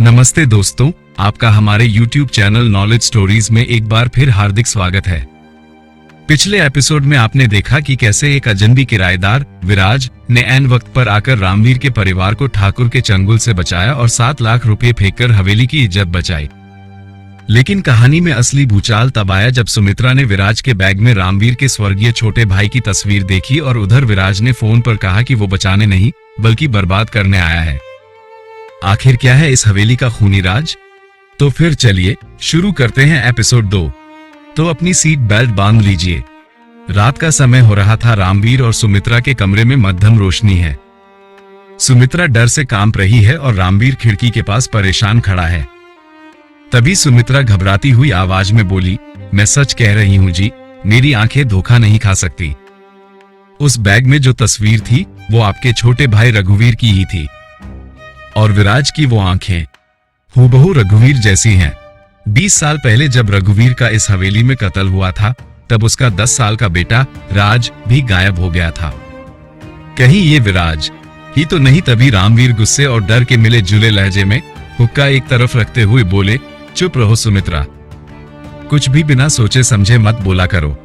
नमस्ते दोस्तों, आपका हमारे YouTube चैनल नॉलेज स्टोरीज में एक बार फिर हार्दिक स्वागत है। पिछले एपिसोड में आपने देखा कि कैसे एक अजनबी किराएदार विराज ने ऐन वक्त पर आकर रामवीर के परिवार को ठाकुर के चंगुल से बचाया और 7 लाख रुपए फेंककर हवेली की इज्जत बचाई। लेकिन कहानी में असली भूचाल तब आया जब सुमित्रा ने विराज के बैग में रामवीर के स्वर्गीय छोटे भाई की तस्वीर देखी और उधर विराज ने फोन पर कहा कि वो बचाने नहीं बल्कि बर्बाद करने आया है। आखिर क्या है इस हवेली का खूनी राज? तो फिर चलिए शुरू करते हैं एपिसोड 2। तो अपनी सीट बेल्ट बांध लीजिए। रात का समय हो रहा था। रामवीर और सुमित्रा के कमरे में मध्यम रोशनी है। सुमित्रा डर से कांप रही है और रामवीर खिड़की के पास परेशान खड़ा है। तभी सुमित्रा घबराती हुई आवाज में बोली, मैं सच कह रही हूं जी, मेरी आंखें धोखा नहीं खा सकती। उस बैग में जो तस्वीर थी वो आपके छोटे भाई रघुवीर की ही थी और विराज की वो आंखें हूबहू रघुवीर जैसी हैं। 20 साल पहले जब रघुवीर का इस हवेली में कत्ल हुआ था तब उसका 10 साल का बेटा राज भी गायब हो गया था। कहीं ये विराज ही तो नहीं? तभी रामवीर गुस्से और डर के मिले जुले लहजे में हुक्का एक तरफ रखते हुए बोले, चुप रहो सुमित्रा, कुछ भी बिना सोचे समझे मत बोला करो।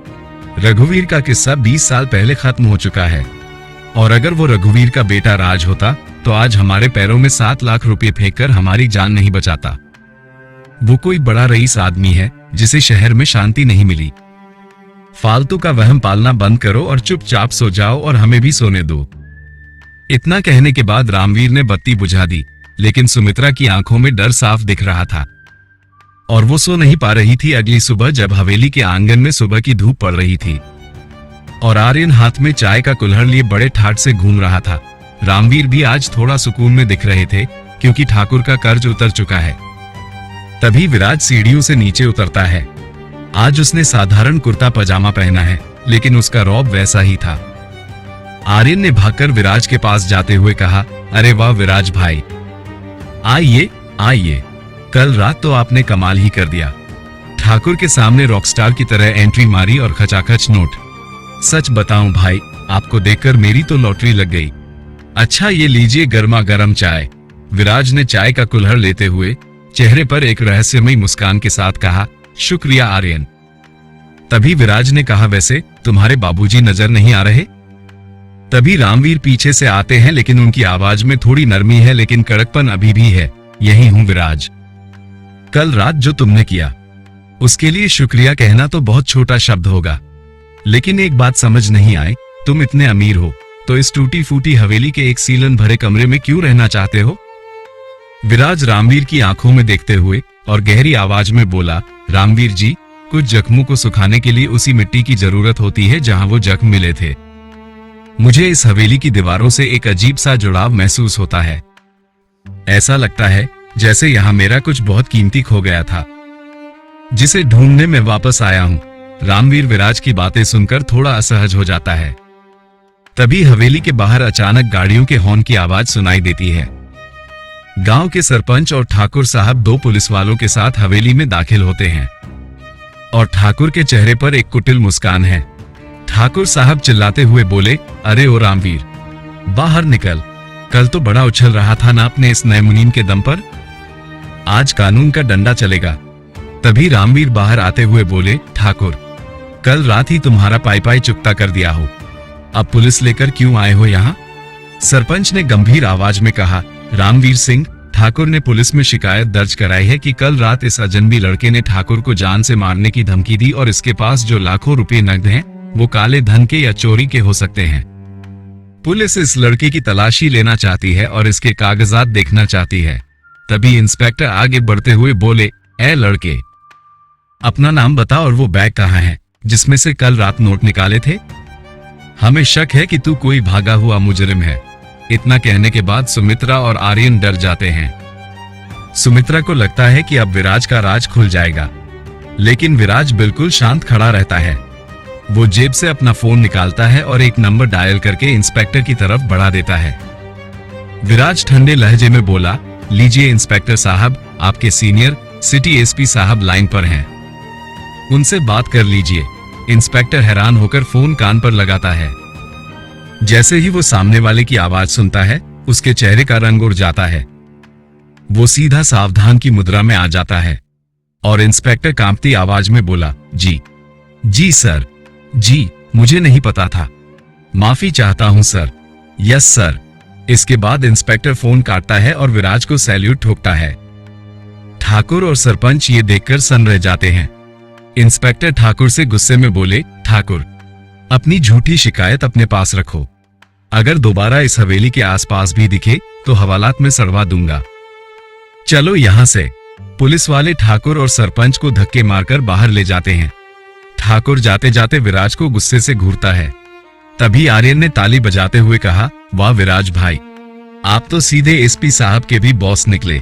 रघुवीर का किस्सा 20 साल पहले खत्म हो चुका है और अगर वो रघुवीर का बेटा राज होता तो आज हमारे पैरों में 7 लाख रुपए फेंककर हमारी जान नहीं बचाता। वो कोई बड़ा रईस आदमी है जिसे शहर में शांति नहीं मिली। फालतू का वहम पालना बंद करो और चुपचाप सो जाओ और हमें भी सोने दो। इतना कहने के बाद रामवीर ने बत्ती बुझा दी, लेकिन सुमित्रा की आंखों में डर साफ दिख रहा था और वो सो नहीं पा रही थी। अगली सुबह जब हवेली के आंगन में सुबह की धूप पड़ रही थी और आर्यन हाथ में चाय का कुल्हड़ लिए बड़े ठाठ से घूम रहा था, रामवीर भी आज थोड़ा सुकून में दिख रहे थे क्योंकि ठाकुर का कर्ज उतर चुका है। तभी विराज सीढ़ियों से नीचे उतरता है। आज उसने साधारण कुर्ता पजामा पहना है लेकिन उसका रौब वैसा ही था। आर्यन ने भागकर विराज के पास जाते हुए कहा, अरे वाह विराज भाई, आइए आइए, कल रात तो आपने कमाल ही कर दिया। ठाकुर के सामने रॉकस्टार की तरह एंट्री मारी और खचाखच नोट। सच बताऊं भाई, आपको देखकर मेरी तो लॉटरी लग गई। अच्छा ये लीजिए गर्मा गर्म चाय। विराज ने चाय का कुल्हड़ लेते हुए चेहरे पर एक रहस्यमयी मुस्कान के साथ कहा, शुक्रिया आर्यन। तभी विराज ने कहा, वैसे तुम्हारे बाबूजी नजर नहीं आ रहे? तभी रामवीर पीछे से आते हैं लेकिन उनकी आवाज में थोड़ी नरमी है लेकिन कड़कपन अभी भी है। यही हूं विराज। कल रात जो तुमने किया उसके लिए शुक्रिया कहना तो बहुत छोटा शब्द होगा, लेकिन एक बात समझ नहीं आए, तुम इतने अमीर हो तो इस टूटी फूटी हवेली के एक सीलन भरे कमरे में क्यों रहना चाहते हो? विराज रामवीर की आंखों में देखते हुए और गहरी आवाज में बोला, रामवीर जी, कुछ जख्मों को सुखाने के लिए उसी मिट्टी की जरूरत होती है जहां वो जख्म मिले थे। मुझे इस हवेली की दीवारों से एक अजीब सा जुड़ाव महसूस होता है। ऐसा लगता है जैसे यहां मेरा कुछ बहुत कीमती खो गया था जिसे ढूंढने में वापस आया हूं। रामवीर विराज की बातें सुनकर थोड़ा असहज हो जाता है। तभी हवेली के बाहर अचानक गाड़ियों के हॉर्न की आवाज सुनाई देती है। गांव के सरपंच और ठाकुर साहब 2 पुलिस वालों के साथ हवेली में दाखिल होते हैं और ठाकुर के चेहरे पर एक कुटिल मुस्कान है। ठाकुर साहब चिल्लाते हुए बोले, अरे ओ रामवीर, बाहर निकल, कल तो बड़ा उछल रहा था ना अपने इस नए मुनीम के दम पर, आज कानून का डंडा चलेगा। तभी रामवीर बाहर आते हुए बोले, ठाकुर, कल रात ही तुम्हारा पाई पाई चुकता कर दिया हो, अब पुलिस लेकर क्यों आए हो यहाँ? सरपंच ने गंभीर आवाज में कहा, रामवीर सिंह, ठाकुर ने पुलिस में शिकायत दर्ज कराई है कि कल रात इस अजनबी लड़के ने ठाकुर को जान से मारने की धमकी दी और इसके पास जो लाखों रुपए नकद हैं वो काले धन के या चोरी के हो सकते हैं। पुलिस इस लड़के की तलाशी लेना चाहती है और इसके कागजात देखना चाहती है। तभी इंस्पेक्टर आगे बढ़ते हुए बोले, ए लड़के, अपना नाम बता और वो बैग कहाँ है जिसमें से कल रात नोट निकाले थे? हमें शक है कि तू कोई भागा हुआ मुजरिम है। इतना कहने के बाद सुमित्रा और आर्यन डर जाते हैं। सुमित्रा को लगता है कि अब विराज का राज खुल जाएगा, लेकिन विराज बिल्कुल शांत खड़ा रहता है। वो जेब से अपना फोन निकालता है और एक नंबर डायल करके इंस्पेक्टर की तरफ बढ़ा देता है। विराज ठंडे लहजे में बोला, लीजिए इंस्पेक्टर साहब, आपके सीनियर सिटी एसपी साहब लाइन पर हैं, उनसे बात कर लीजिए। इंस्पेक्टर हैरान होकर फोन कान पर लगाता है। जैसे ही वो सामने वाले की आवाज सुनता है उसके चेहरे का रंग उड़ जाता है। वो सीधा सावधान की मुद्रा में आ जाता है और इंस्पेक्टर कांपती आवाज में बोला, जी सर, जी मुझे नहीं पता था, माफी चाहता हूं सर। Yes sir. इसके बाद इंस्पेक्टर फोन काटता है और विराज को सैल्यूट ठोकता है। ठाकुर और सरपंच ये देखकर सन्न रह जाते हैं। इंस्पेक्टर ठाकुर से गुस्से में बोले, ठाकुर, अपनी झूठी शिकायत अपने पास रखो। अगर दोबारा इस हवेली के आसपास भी दिखे तो हवालात में सड़वा दूंगा। चलो यहां से। पुलिस वाले ठाकुर और सरपंच को धक्के मारकर बाहर ले जाते हैं। ठाकुर जाते जाते विराज को गुस्से से घूरता है। तभी आर्यन ने ताली बजाते हुए कहा, वाह विराज भाई, आप तो सीधे एसपी साहब के भी बॉस निकले।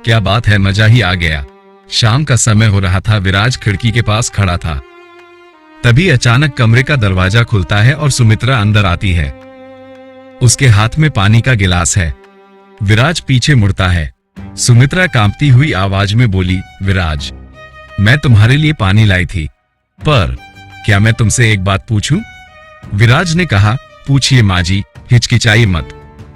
क्या बात है, मजा ही आ गया। शाम का समय हो रहा था। विराज खिड़की के पास खड़ा था। तभी अचानक कमरे का दरवाजा खुलता है और सुमित्रा अंदर आती है। उसके हाथ में पानी का गिलास है। विराज पीछे मुड़ता है। सुमित्रा कांपती हुई आवाज में बोली, विराज, मैं तुम्हारे लिए पानी लाई थी, पर क्या मैं तुमसे एक बात पूछूं? विराज ने कहा, पूछिए माँ जी, हिचकिचाइए मत,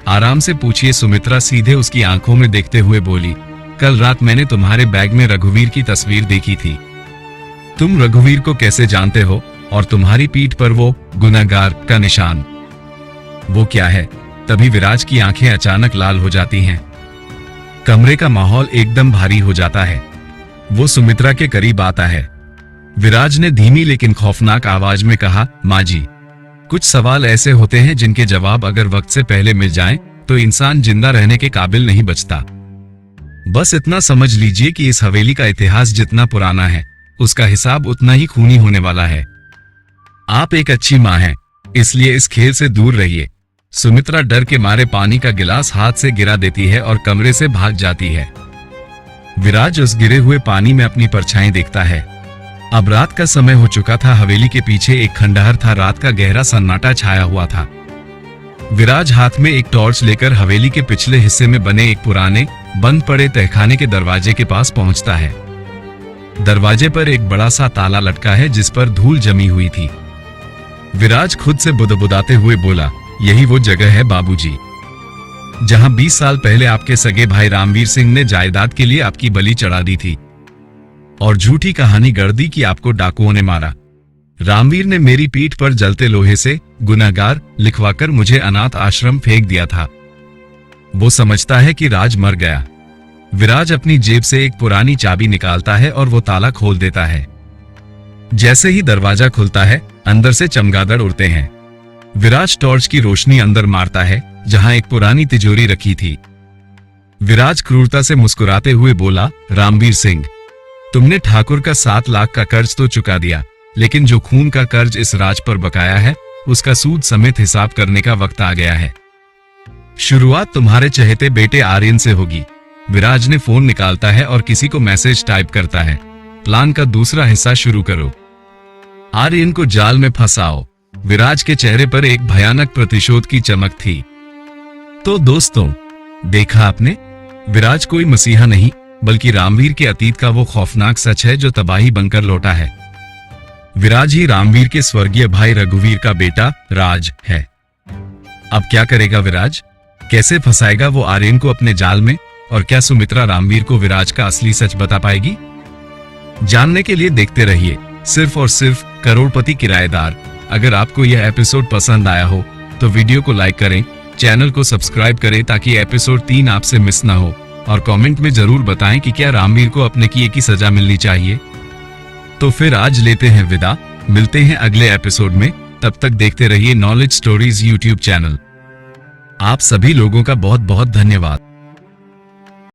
आराम से पूछिए। सुमित्रा सीधे उसकी आंखों में देखते हुए बोली, कल रात मैंने तुम्हारे बैग में रघुवीर की तस्वीर देखी थी। तुम रघुवीर को कैसे जानते हो? और तुम्हारी पीठ पर वो गुनहगार का निशान, वो क्या है? तभी विराज की आंखें अचानक लाल हो जाती हैं। कमरे का माहौल एकदम भारी हो जाता है। वो सुमित्रा के करीब आता है। विराज ने धीमी लेकिन खौफनाक आवाज में कहा, माँ जी, कुछ सवाल ऐसे होते हैं जिनके जवाब अगर वक्त से पहले मिल जाएं, तो इंसान जिंदा रहने के काबिल नहीं बचता। बस इतना समझ लीजिए कि इस हवेली का इतिहास जितना पुराना है, उसका हिसाब उतना ही खूनी होने वाला है। आप एक अच्छी माँ हैं, इसलिए इस खेल से दूर रहिए। सुमित्रा डर के मारे पानी का गिलास हाथ से गिरा देती है और कमरे से भाग जाती है। विराज उस गिरे हुए पानी में अपनी परछाई देखता है। अब रात का समय हो चुका था। हवेली के पीछे एक खंडहर था। रात का गहरा सन्नाटा छाया हुआ था। विराज हाथ में एक टॉर्च लेकर हवेली के पिछले हिस्से में बने एक पुराने बंद पड़े तहखाने के दरवाजे के पास पहुंचता है। दरवाजे पर एक बड़ा सा ताला लटका है जिस पर धूल जमी हुई थी। विराज खुद से बुदबुदाते हुए बोला, यही वो जगह है बाबूजी, जहां 20 साल पहले आपके सगे भाई रामवीर सिंह ने जायदाद के लिए आपकी बलि चढ़ा दी थी और झूठी कहानी गढ़ दी कि आपको डाकुओं ने मारा। रामवीर ने मेरी पीठ पर जलते लोहे से गुनहगार लिखवाकर मुझे अनाथ आश्रम फेंक दिया था। वो समझता है कि राज मर गया। विराज अपनी जेब से एक पुरानी चाबी निकालता है और वो ताला खोल देता है। जैसे ही दरवाजा खुलता है, अंदर से चमगादड़ उड़ते हैं। विराज टॉर्च की रोशनी अंदर मारता है जहां एक पुरानी तिजोरी रखी थी। विराज क्रूरता से मुस्कुराते हुए बोला, रामवीर सिंह, तुमने ठाकुर का 7 लाख का कर्ज तो चुका दिया, लेकिन जो खून का कर्ज इस राज पर बकाया है, उसका सूद समेत हिसाब करने का वक्त आ गया है। शुरुआत तुम्हारे चहेते बेटे आर्यन से होगी। विराज ने फोन निकालता है और किसी को मैसेज टाइप करता है, प्लान का दूसरा हिस्सा शुरू करो, आर्यन को जाल में फंसाओ। विराज के चेहरे पर एक भयानक प्रतिशोध की चमक थी। तो दोस्तों, देखा आपने, विराज कोई मसीहा नहीं, बल्कि रामवीर के अतीत का वो खौफनाक सच है जो तबाही बनकर लौटा है। विराज ही रामवीर के स्वर्गीय भाई रघुवीर का बेटा राज है। अब क्या करेगा विराज? कैसे फंसाएगा वो आर्यन को अपने जाल में? और क्या सुमित्रा रामवीर को विराज का असली सच बता पाएगी? जानने के लिए देखते रहिए सिर्फ और सिर्फ करोड़पति किराएदार। अगर आपको यह एपिसोड पसंद आया हो तो वीडियो को लाइक करें, चैनल को सब्सक्राइब करें ताकि एपिसोड 3 आपसे मिस ना हो, और कमेंट में जरूर बताएं कि क्या रामवीर को अपने किए की सजा मिलनी चाहिए। तो फिर आज लेते हैं विदा, मिलते हैं अगले एपिसोड में। तब तक देखते रहिए नॉलेज स्टोरीज यूट्यूब चैनल। आप सभी लोगों का बहुत बहुत धन्यवाद।